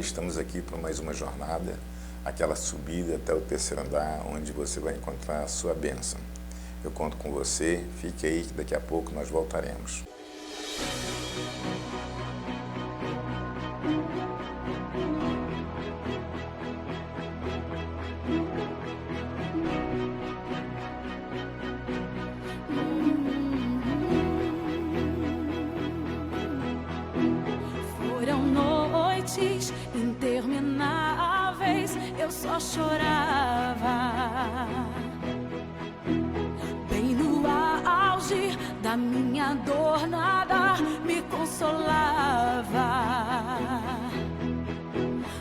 estamos aqui para mais uma jornada, aquela subida até o terceiro andar, onde você vai encontrar a sua bênção. Eu conto com você, fique aí que daqui a pouco nós voltaremos. Foram noites intermináveis, eu só chorava. Bem no auge da minha dor, nada me consolava.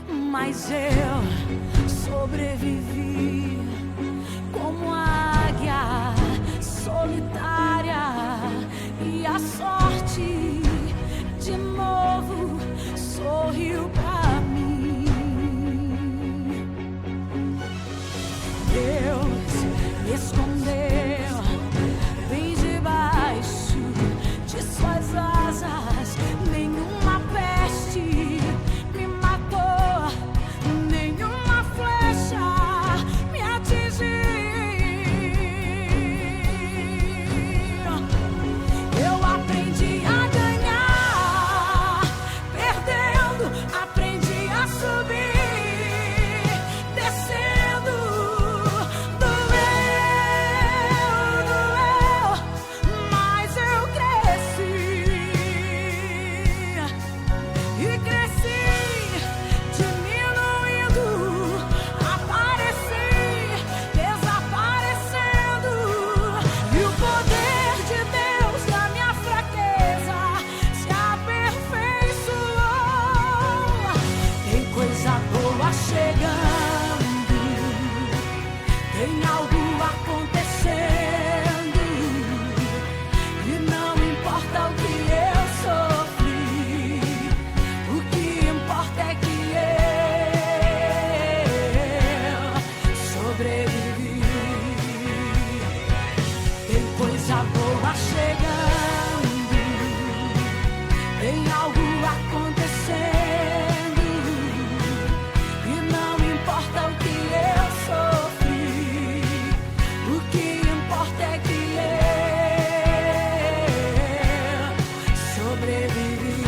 Mas eu sobrevivi como águia solitária, e a sorte de novo sorriu pra mim. Deus me escondeu bem debaixo de suas asas. Nenhuma peste me matou, nenhuma flecha me atingiu. Eu aprendi a ganhar, perdendo, aprendi a subir, descendo, doeu, mas eu cresci, e cresci, diminuindo, apareci, desaparecendo, e o poder de Deus na minha fraqueza se aperfeiçoou. Tem coisa boa chegando, tem algo acontecendo, e não importa o que eu sofri, o que importa é que eu sobrevivi. Tem coisa boa chegando, tem algo acontecendo, e não importa o que eu sofri, o que importa é que eu sobrevivi.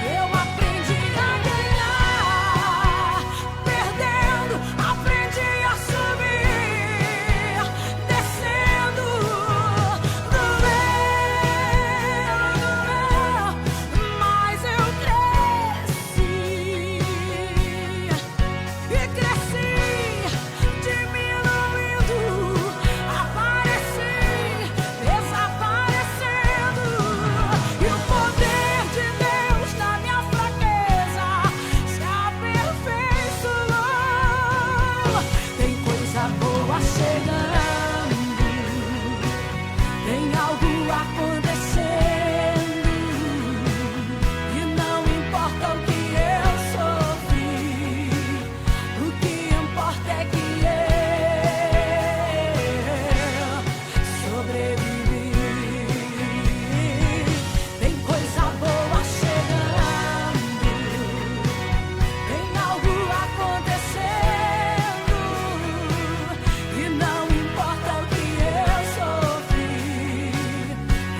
Eu aprendi a ganhar, perdendo, aprendi a subir, descendo, doeu, mas eu cresci, e cresci, diminuindo, apareci, desaparecendo, e o poder de Deus na minha fraqueza se aperfeiçoou. Tem coisa boa chegando, tem algo acontecendo, e não importa o que eu sofri, o que importa é que eu sobrevivi. Tem coisa boa chegando, tem algo acontecendo, e não importa o que eu sofri,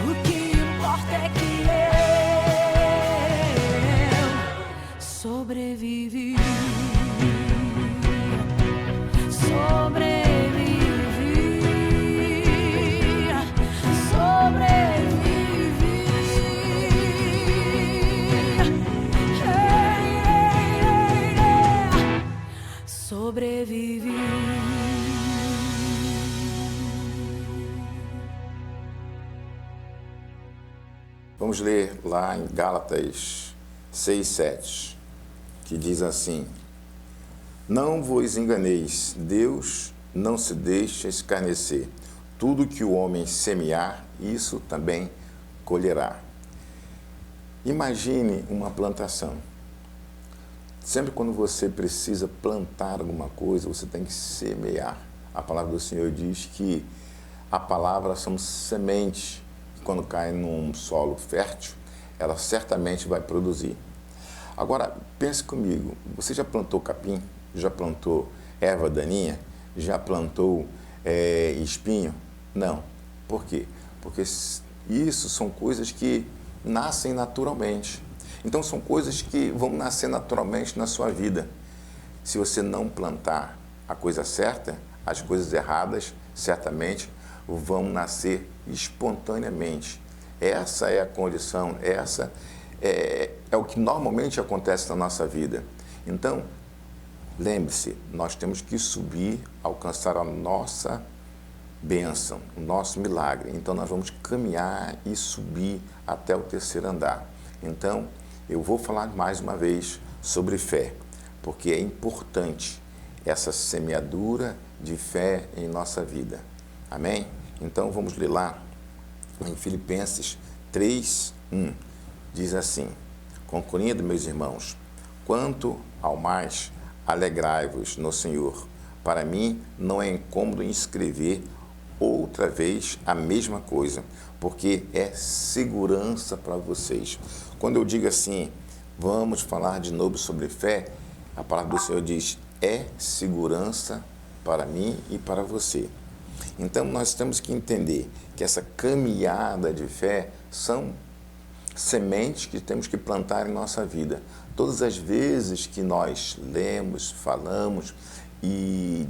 o que importa é que eu sobrevivi. Sobrevivi. Vamos ler lá em Gálatas 6:7, que diz assim: Não vos enganeis, Deus não se deixa escarnecer. Tudo que o homem semear, isso também colherá. Imagine uma plantação. Sempre quando você precisa plantar alguma coisa, você tem que semear. A palavra do Senhor diz que a palavra são sementes que quando cai num solo fértil, ela certamente vai produzir. Agora, pense comigo, você já plantou capim? Já plantou erva daninha? Já plantou espinho? Não. Por quê? Porque isso são coisas que nascem naturalmente. Então, são coisas que vão nascer naturalmente na sua vida. Se você não plantar a coisa certa, as coisas erradas certamente vão nascer espontaneamente. Essa é a condição, essa é o que normalmente acontece na nossa vida. Então, lembre-se, nós temos que subir, alcançar a nossa bênção, o nosso milagre. Então, nós vamos caminhar e subir até o terceiro andar. Então, eu vou falar mais uma vez sobre fé, porque é importante essa semeadura de fé em nossa vida. Amém? Então, vamos ler lá em Filipenses 3:1. Diz assim: concluindo, meus irmãos, quanto ao mais, alegrai-vos no Senhor. Para mim, não é incômodo em escrever outra vez a mesma coisa, porque é segurança para vocês. Quando eu digo assim, vamos falar de novo sobre fé, a palavra do Senhor diz, é segurança para mim e para você. Então, nós temos que entender que essa caminhada de fé são sementes que temos que plantar em nossa vida. Todas as vezes que nós lemos, falamos e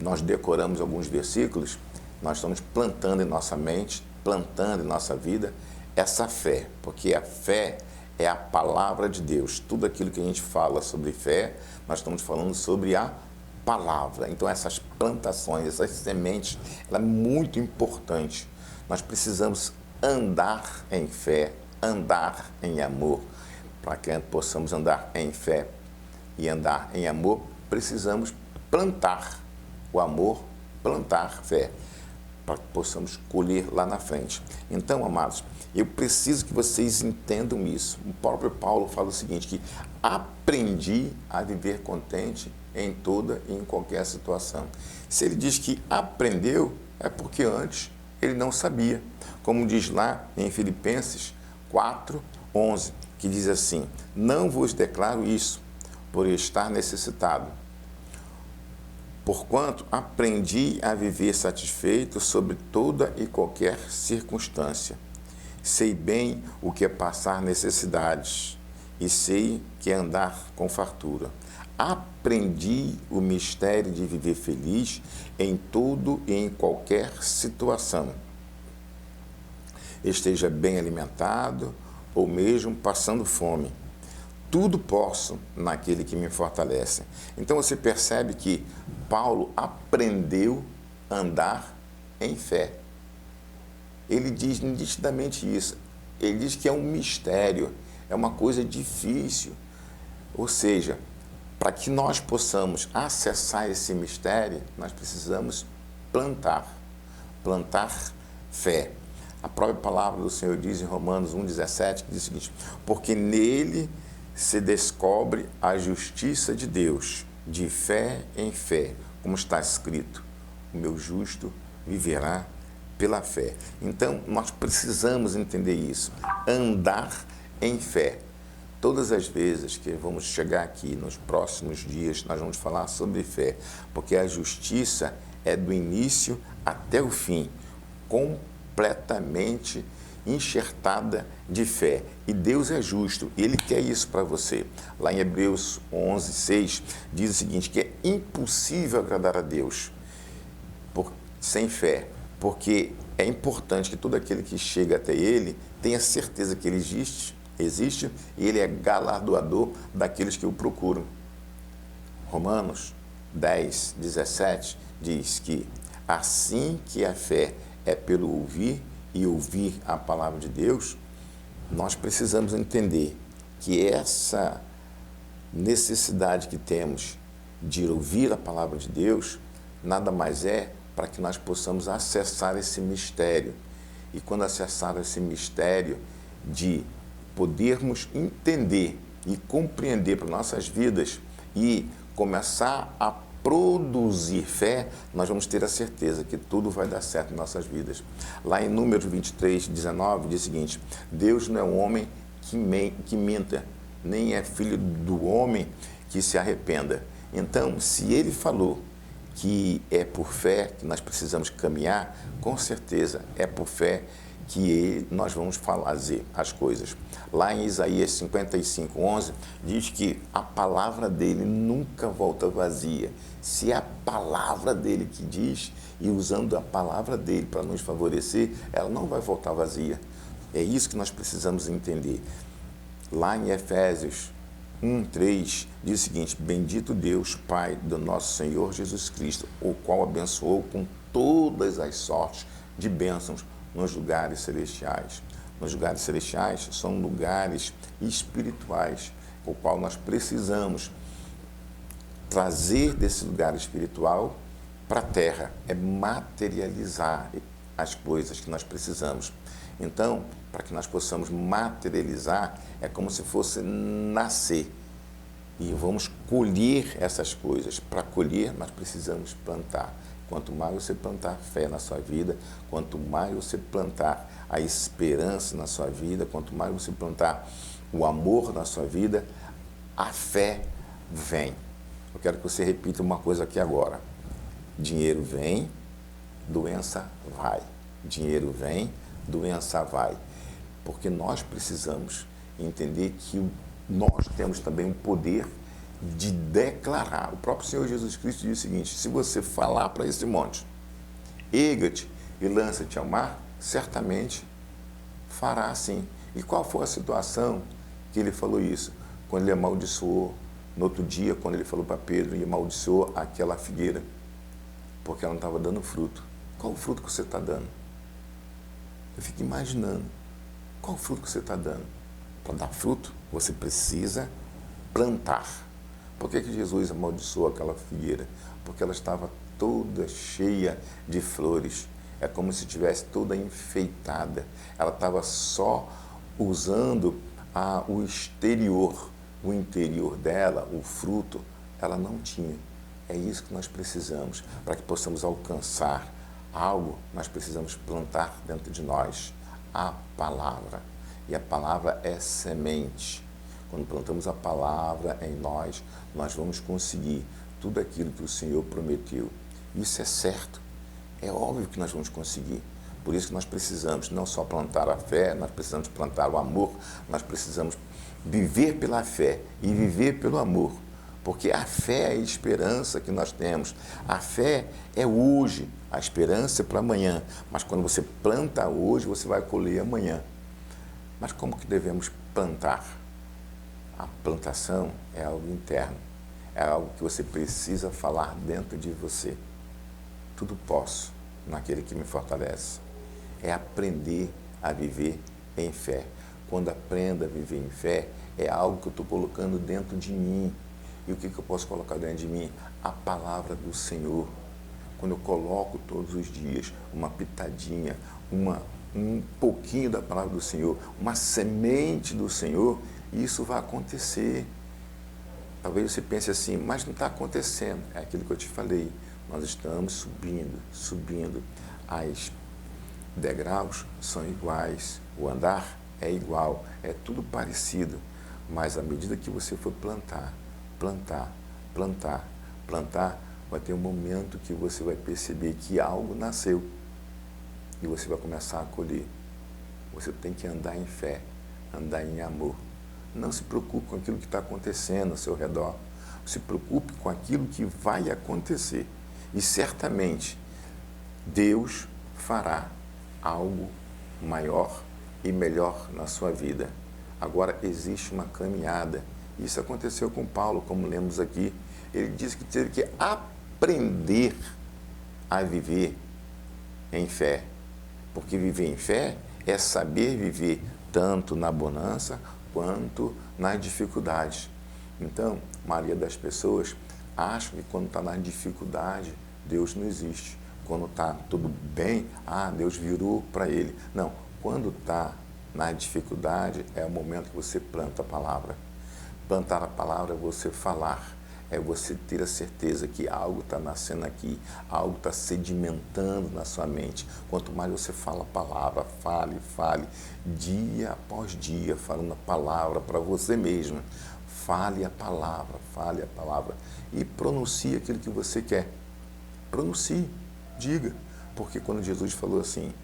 nós decoramos alguns versículos, nós estamos plantando em nossa mente, plantando em nossa vida essa fé, porque a fé é a palavra de Deus. Tudo aquilo que a gente fala sobre fé, nós estamos falando sobre a palavra. Então, essas plantações, essas sementes, ela é muito importante. Nós precisamos andar em fé, andar em amor. Para que possamos andar em fé e andar em amor, precisamos plantar o amor, plantar fé, para que possamos colher lá na frente. Então, amados, eu preciso que vocês entendam isso. O próprio Paulo fala o seguinte, que aprendi a viver contente em toda e em qualquer situação. Se ele diz que aprendeu, é porque antes ele não sabia. Como diz lá em Filipenses 4:11, que diz assim, não vos declaro isso por estar necessitado, porquanto aprendi a viver satisfeito sobre toda e qualquer circunstância. Sei bem o que é passar necessidades e sei que é andar com fartura. Aprendi o mistério de viver feliz em tudo e em qualquer situação. Esteja bem alimentado ou mesmo passando fome. Tudo posso naquele que me fortalece. Então você percebe que Paulo aprendeu a andar em fé. Ele diz nitidamente isso. Ele diz que é um mistério, é uma coisa difícil. Ou seja, para que nós possamos acessar esse mistério, nós precisamos plantar fé. A própria palavra do Senhor diz em Romanos 1:17, que diz o seguinte, porque nele se descobre a justiça de Deus, de fé em fé, como está escrito, o meu justo viverá pela fé. Então, nós precisamos entender isso, andar em fé. Todas as vezes que vamos chegar aqui nos próximos dias, nós vamos falar sobre fé, porque a justiça é do início até o fim, completamente enxertada de fé. E Deus é justo, Ele quer isso para você. Lá em Hebreus 11:6 diz o seguinte, que é impossível agradar a Deus sem fé, porque é importante que todo aquele que chega até Ele tenha certeza que Ele existe e Ele é galardoador daqueles que o procuram. Romanos 10:17 diz que assim que a fé é pelo ouvir e ouvir a palavra de Deus, nós precisamos entender que essa necessidade que temos de ouvir a palavra de Deus, nada mais é para que nós possamos acessar esse mistério. E quando acessar esse mistério de podermos entender e compreender para nossas vidas e começar a produzir fé, nós vamos ter a certeza que tudo vai dar certo em nossas vidas. Lá em Números 23, 19, diz o seguinte: Deus não é um homem que minta, nem é filho do homem que se arrependa. Então, se ele falou que é por fé que nós precisamos caminhar, com certeza é por fé que nós vamos fazer as coisas. Lá em Isaías 55, 11, diz que a palavra dele nunca volta vazia. Se é a palavra dele que diz, e usando a palavra dele para nos favorecer, ela não vai voltar vazia. É isso que nós precisamos entender. Lá em Efésios 1:3 diz o seguinte: bendito Deus, Pai do nosso Senhor Jesus Cristo, o qual abençoou com todas as sortes de bênçãos nos lugares celestiais. Nos lugares celestiais são lugares espirituais, o qual nós precisamos trazer desse lugar espiritual para a terra, é materializar as coisas que nós precisamos. Então, para que nós possamos materializar, é como se fosse nascer. E vamos colher essas coisas. Para colher, nós precisamos plantar. Quanto mais você plantar fé na sua vida, quanto mais você plantar a esperança na sua vida, quanto mais você plantar o amor na sua vida, a fé vem. Eu quero que você repita uma coisa aqui agora. Dinheiro vem, doença vai. Dinheiro vem, doença vai. Porque nós precisamos entender que nós temos também o poder de declarar. O próprio Senhor Jesus Cristo diz o seguinte: se você falar para esse monte, erga-te e lança-te ao mar, certamente fará assim. E qual foi a situação que ele falou isso? Quando ele amaldiçoou, no outro dia, quando ele falou para Pedro, e amaldiçoou aquela figueira, porque ela não estava dando fruto. Qual o fruto que você está dando? Eu fico imaginando, qual o fruto que você está dando? Para dar fruto, você precisa plantar. Por que Jesus amaldiçoou aquela figueira? Porque ela estava toda cheia de flores. É como se estivesse toda enfeitada. Ela estava só usando o exterior. O interior dela, o fruto, ela não tinha. É isso que nós precisamos. Para que possamos alcançar algo, nós precisamos plantar dentro de nós a palavra. E a palavra é semente. Quando plantamos a palavra em nós, nós vamos conseguir tudo aquilo que o Senhor prometeu. Isso é certo. É óbvio que nós vamos conseguir. Por isso que nós precisamos não só plantar a fé, nós precisamos plantar o amor, nós precisamos viver pela fé e viver pelo amor. Porque a fé é a esperança que nós temos. A fé é hoje, a esperança é para amanhã. Mas quando você planta hoje, você vai colher amanhã. Mas como que devemos plantar? A plantação é algo interno. É algo que você precisa falar dentro de você. Tudo posso naquele que me fortalece. É aprender a viver em fé. Quando aprendo a viver em fé, é algo que eu estou colocando dentro de mim. E o que eu posso colocar dentro de mim? A palavra do Senhor. Quando eu coloco todos os dias uma pitadinha, um pouquinho da palavra do Senhor, uma semente do Senhor, isso vai acontecer. Talvez você pense assim, mas não está acontecendo. É aquilo que eu te falei. Nós estamos subindo. As degraus são iguais, o andar é igual, é tudo parecido. Mas à medida que você for plantar, vai ter um momento que você vai perceber que algo nasceu e você vai começar a colher. Você tem que andar em fé, andar em amor. Não se preocupe com aquilo que está acontecendo ao seu redor. Se preocupe com aquilo que vai acontecer. E certamente Deus fará algo maior e melhor na sua vida. Agora existe uma caminhada. Isso aconteceu com Paulo, como lemos aqui. Ele disse que teve que aprender a viver em fé. Porque viver em fé é saber viver tanto na bonança quanto nas dificuldades. Então, a maioria das pessoas acham que quando está na dificuldade, Deus não existe. Quando está tudo bem, Deus virou para ele. Não, quando está Na dificuldade é o momento que você planta a palavra. Plantar a palavra é você falar, é você ter a certeza que algo está nascendo aqui, algo está sedimentando na sua mente. Quanto mais você fala a palavra, fale, dia após dia, falando a palavra para você mesmo. Fale a palavra e pronuncie aquilo que você quer. Pronuncie, diga. Porque quando Jesus falou assim,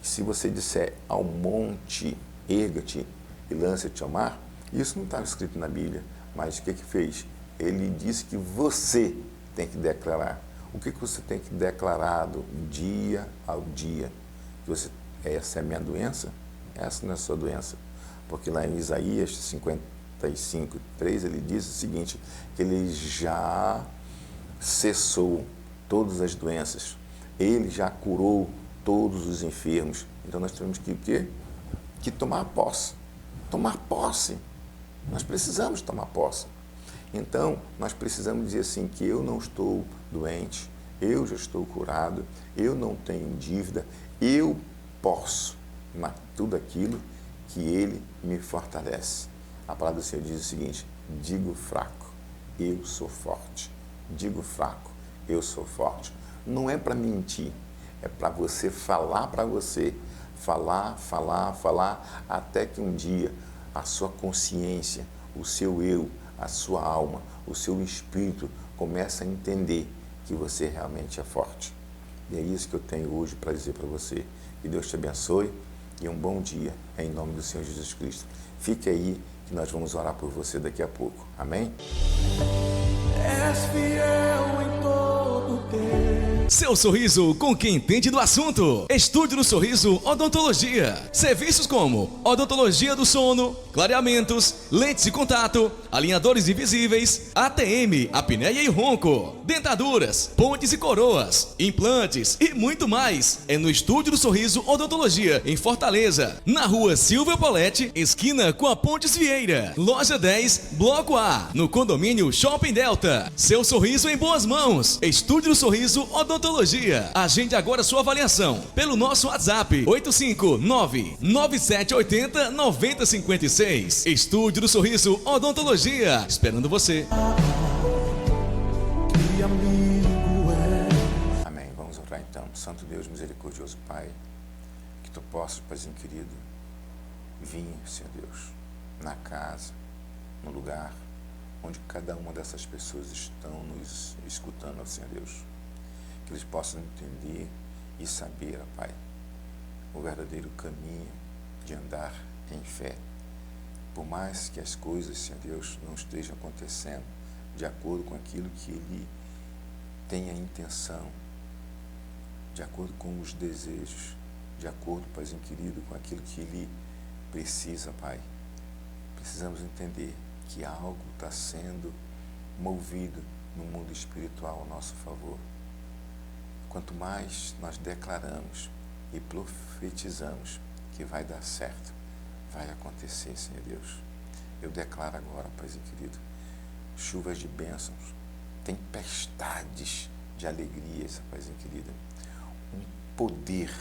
se você disser ao monte, erga-te e lança-te ao mar, isso não estava escrito na Bíblia, mas o que fez? Ele disse que você tem que declarar. O que você tem que declarar do dia ao dia? Que você, essa é a minha doença? Essa não é a sua doença. Porque lá em Isaías 55:3 ele diz o seguinte, que ele já cessou todas as doenças. Ele já curou todos os enfermos. Então nós temos que o quê? Que tomar posse. Tomar posse. Nós precisamos tomar posse. Então, nós precisamos dizer assim, que eu não estou doente, eu já estou curado, eu não tenho dívida, eu posso tudo aquilo que Ele me fortalece. A palavra do Senhor diz o seguinte, digo fraco, eu sou forte. Digo fraco, eu sou forte. Não é para mentir, é para você falar para você. Falar, até que um dia a sua consciência, o seu eu, a sua alma, o seu espírito comece a entender que você realmente é forte. E é isso que eu tenho hoje para dizer para você. Que Deus te abençoe e um bom dia, em nome do Senhor Jesus Cristo. Fique aí que nós vamos orar por você daqui a pouco. Amém? És fiel em todo tempo. Seu sorriso com quem entende do assunto. Estúdio do Sorriso Odontologia. Serviços como odontologia do sono, clareamentos, lentes de contato, alinhadores invisíveis, ATM, apneia e ronco, dentaduras, pontes e coroas, implantes e muito mais. É no Estúdio do Sorriso Odontologia, em Fortaleza, na rua Silvia Poletti, esquina com a Pontes Vieira. Loja 10, Bloco A, no condomínio Shopping Delta. Seu sorriso em boas mãos. Estúdio do Sorriso Odontologia. Agende agora sua avaliação pelo nosso WhatsApp 859-9780-9056. Estúdio do Sorriso Odontologia, esperando você. Que amigo é. Amém. Vamos orar então. Santo Deus misericordioso Pai, que tu possas, Paizinho querido, vir, Senhor Deus, na casa, no lugar onde cada uma dessas pessoas estão nos escutando, Senhor Deus. Que eles possam entender e saber, ó Pai, o verdadeiro caminho de andar em fé. Por mais que as coisas, Senhor Deus, não estejam acontecendo de acordo com aquilo que Ele tem a intenção, de acordo com os desejos, de acordo, Paizinho querido, com aquilo que Ele precisa, Pai. Precisamos entender que algo está sendo movido no mundo espiritual a nosso favor. Quanto mais nós declaramos e profetizamos que vai dar certo, vai acontecer, Senhor Deus. Eu declaro agora, Paizinho querido, chuvas de bênçãos, tempestades de alegrias, Paizinho querido. Um poder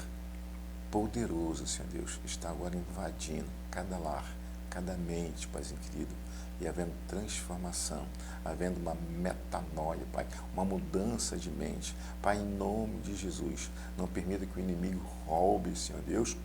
poderoso, Senhor Deus, está agora invadindo cada lar, cada mente, Paizinho querido. E havendo transformação, havendo uma metanoia, Pai, uma mudança de mente. Pai, em nome de Jesus, não permita que o inimigo roube, Senhor Deus,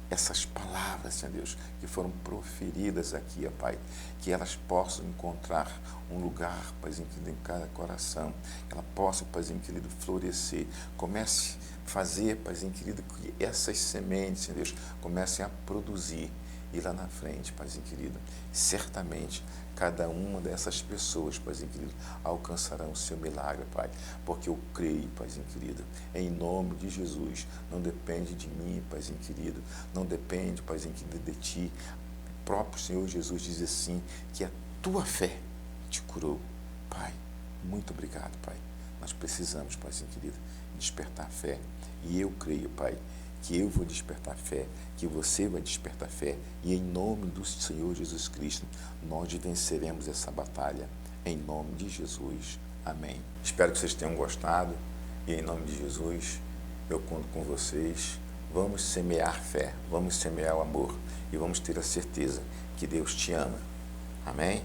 essas palavras, Senhor Deus, que foram proferidas aqui, ó Pai, que elas possam encontrar um lugar, Paizinho querido, em cada coração, que ela possa, Paizinho querido, florescer. Comece a fazer, Paizinho querido, que essas sementes, Senhor Deus, comecem a produzir. E lá na frente, Paizinho querido, certamente cada uma dessas pessoas, Paizinho querido, alcançarão o seu milagre, Pai, porque eu creio, Paizinho querido, em nome de Jesus. Não depende de mim, Paizinho querido, não depende, Paizinho querido, de ti. O próprio Senhor Jesus diz assim, que a tua fé te curou. Pai, muito obrigado, Pai. Nós precisamos, Paizinho querido, despertar fé. E eu creio, Pai, que eu vou despertar fé, que você vai despertar fé, e em nome do Senhor Jesus Cristo, nós venceremos essa batalha, em nome de Jesus. Amém. Espero que vocês tenham gostado, e em nome de Jesus, eu conto com vocês Vamos semear fé, vamos semear o amor e vamos ter a certeza que Deus te ama. Amém?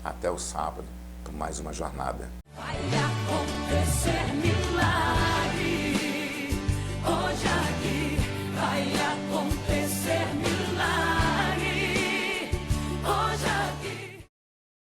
Até o sábado, por mais uma jornada. Vai acontecer milagre, hoje aqui vai acontecer.